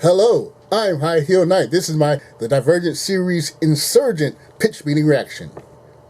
Hello, I'm High Heel Knight. This is the Divergent Series Insurgent Pitch Meeting Reaction.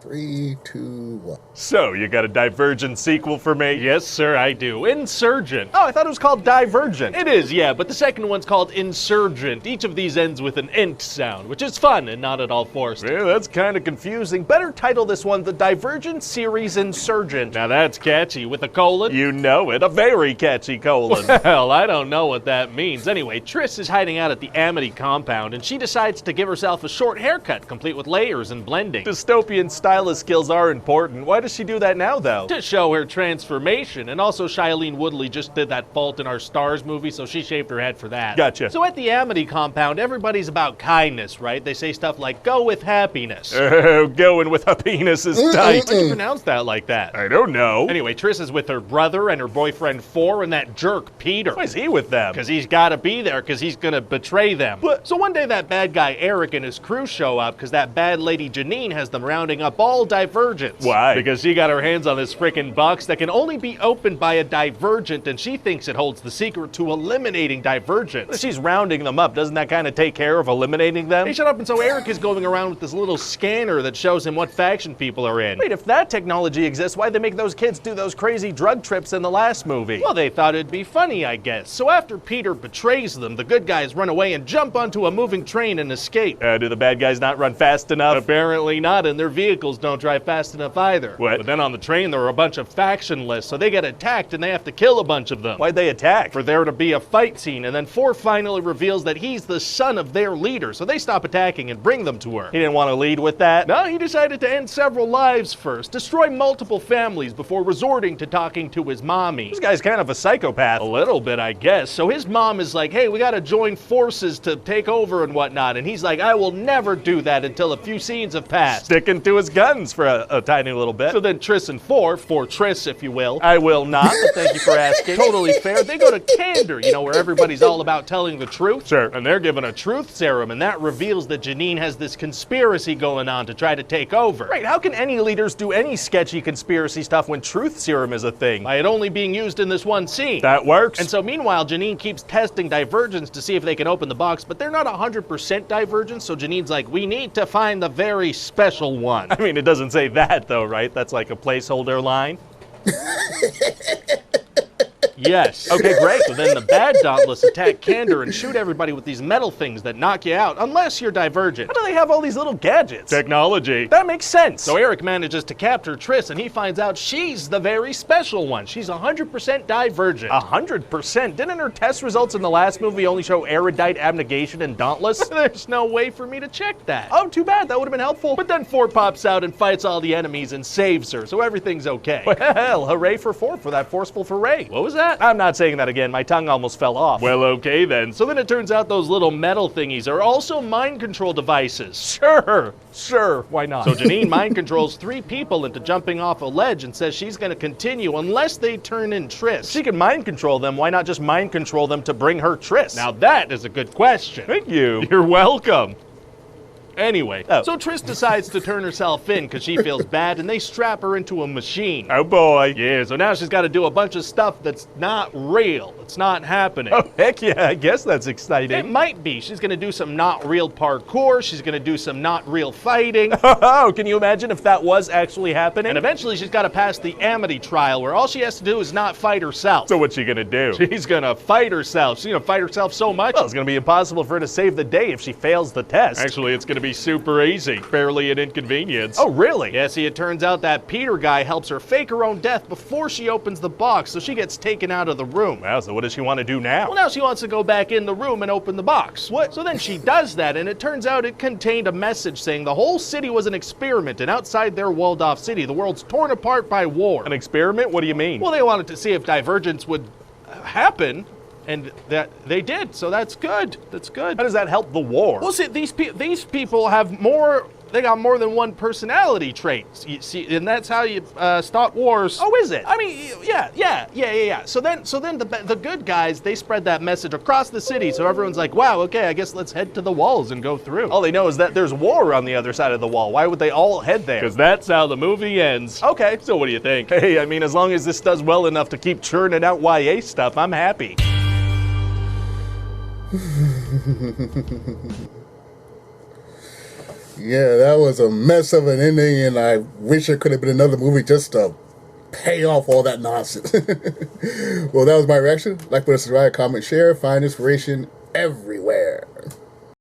3, 2, 1. So, you got a Divergent sequel for me? Yes, sir, I do. Insurgent. Oh, I thought it was called Divergent. It is, yeah, but the second one's called Insurgent. Each of these ends with an ent sound, which is fun and not at all forced. Yeah, that's kind of confusing. Better title this one the Divergent Series Insurgent. Now that's catchy, with a colon. You know it, a very catchy colon. Well, I don't know what that means. Anyway, Triss is hiding out at the Amity compound, and she decides to give herself a short haircut, complete with layers and blending. Dystopian stylist skills are important. Why does she do that now, though? To show her transformation, and also Shailene Woodley just did that Fault in Our Stars movie, so she shaved her head for that. Gotcha. So at the Amity compound, everybody's about kindness, right? They say stuff like, go with happiness. Going with a penis is tight. How do you pronounce that like that? I don't know. Anyway, Triss is with her brother and her boyfriend 4 and that jerk Peter. Why is he with them? Because he's got to be there, because he's going to betray them. What? So one day that bad guy Eric and his crew show up because that bad lady Janine has them rounding up all Divergents. Why? Because she got her hands on this frickin' box that can only be opened by a Divergent, and she thinks it holds the secret to eliminating Divergents. If she's rounding them up, doesn't that kind of take care of eliminating them? Hey, shut up. And so Eric is going around with this little scanner that shows him what faction people are in. Wait, if that technology exists, why'd they make those kids do those crazy drug trips in the last movie? Well, they thought it'd be funny, I guess. So after Peter betrays them, the good guys run away and jump onto a moving train and escape. Do the bad guys not run fast enough? Apparently not, and their vehicles don't drive fast enough either. What? But then on the train there are a bunch of factionless, so they get attacked and they have to kill a bunch of them. Why'd they attack? For there to be a fight scene, and then 4 finally reveals that he's the son of their leader, so they stop attacking and bring them to her. He didn't want to lead with that? No, he decided to end several lives first, destroy multiple families before resorting to talking to his mommy. This guy's kind of a psychopath. A little bit, I guess. So his mom is like, hey, we gotta join forces to take over and whatnot, and he's like, I will never do that until a few scenes have passed. Sticking to his guns for a tiny little bit. So then Triss and 4, for Triss if you will. I will not, but thank you for asking. Totally fair. They go to Candor, you know, where everybody's all about telling the truth. Sure. And they're given a truth serum, and that reveals that Janine has this conspiracy going on to try to take over. Right, how can any leaders do any sketchy conspiracy stuff when truth serum is a thing? By it only being used in this one scene. That works. And so meanwhile, Janine keeps testing Divergents to see if they can open the box, but they're not 100% Divergent, so Janine's like, we need to find the very special one. I mean, it doesn't say that though, right? That's like a placeholder line. Yes. Okay, great. So then the bad Dauntless attack Candor and shoot everybody with these metal things that knock you out, unless you're Divergent. How do they have all these little gadgets? Technology. That makes sense. So Eric manages to capture Triss, and he finds out she's the very special one. She's 100% Divergent. 100%? Didn't her test results in the last movie only show erudite, abnegation, and dauntless? There's no way for me to check that. Oh, too bad. That would have been helpful. But then 4 pops out and fights all the enemies and saves her, so everything's okay. Well, hooray for 4 for that forceful foray. What was that? I'm not saying that again. My tongue almost fell off. Well, okay then. So then it turns out those little metal thingies are also mind control devices. Sure, why not? So Janine mind controls 3 people into jumping off a ledge and says she's going to continue unless they turn in Triss. She can mind control them. Why not just mind control them to bring her Triss? Now that is a good question. Thank you. You're welcome. Anyway, Oh. so Triss decides to turn herself in because she feels bad, and they strap her into a machine. Oh boy. Yeah, so now she's got to do a bunch of stuff that's not real. It's not happening. Oh, heck yeah, I guess that's It exciting. might be. She's going to do some not real parkour. She's going to do some not real fighting. Oh, can you imagine if that was actually happening? And eventually she's got to pass the Amity trial, where all she has to do is not fight herself. So what's she gonna do? She's going to fight herself. She's going to fight herself so much. Well, it's gonna be impossible for her to save the day if she fails the test. Actually, it's going to be super easy. Barely an inconvenience. Oh, really? Yeah, see, it turns out that Peter guy helps her fake her own death before she opens the box, so she gets taken out of the room. Wow, so what does she want to do now? Well, now she wants to go back in the room and open the box. What? So then she does that, and it turns out it contained a message saying the whole city was an experiment, and outside their walled-off city, the world's torn apart by war. An experiment? What do you mean? Well, they wanted to see if Divergence would happen, and that they did, so that's good. That's good. How does that help the war? Well, see, these people have more. They got more than one personality trait. You see, and that's how you stop wars. Oh, is it? I mean, yeah. So then the good guys, they spread that message across the city, so everyone's like, wow, okay, I guess let's head to the walls and go through. All they know is that there's war on the other side of the wall. Why would they all head there? Because that's how the movie ends. Okay. So what do you think? Hey, I mean, as long as this does well enough to keep churning out YA stuff, I'm happy. Yeah, that was a mess of an ending, and I wish there could have been another movie just to pay off all that nonsense. Well, that was my reaction. Like, put us, subscribe, comment, share, find inspiration every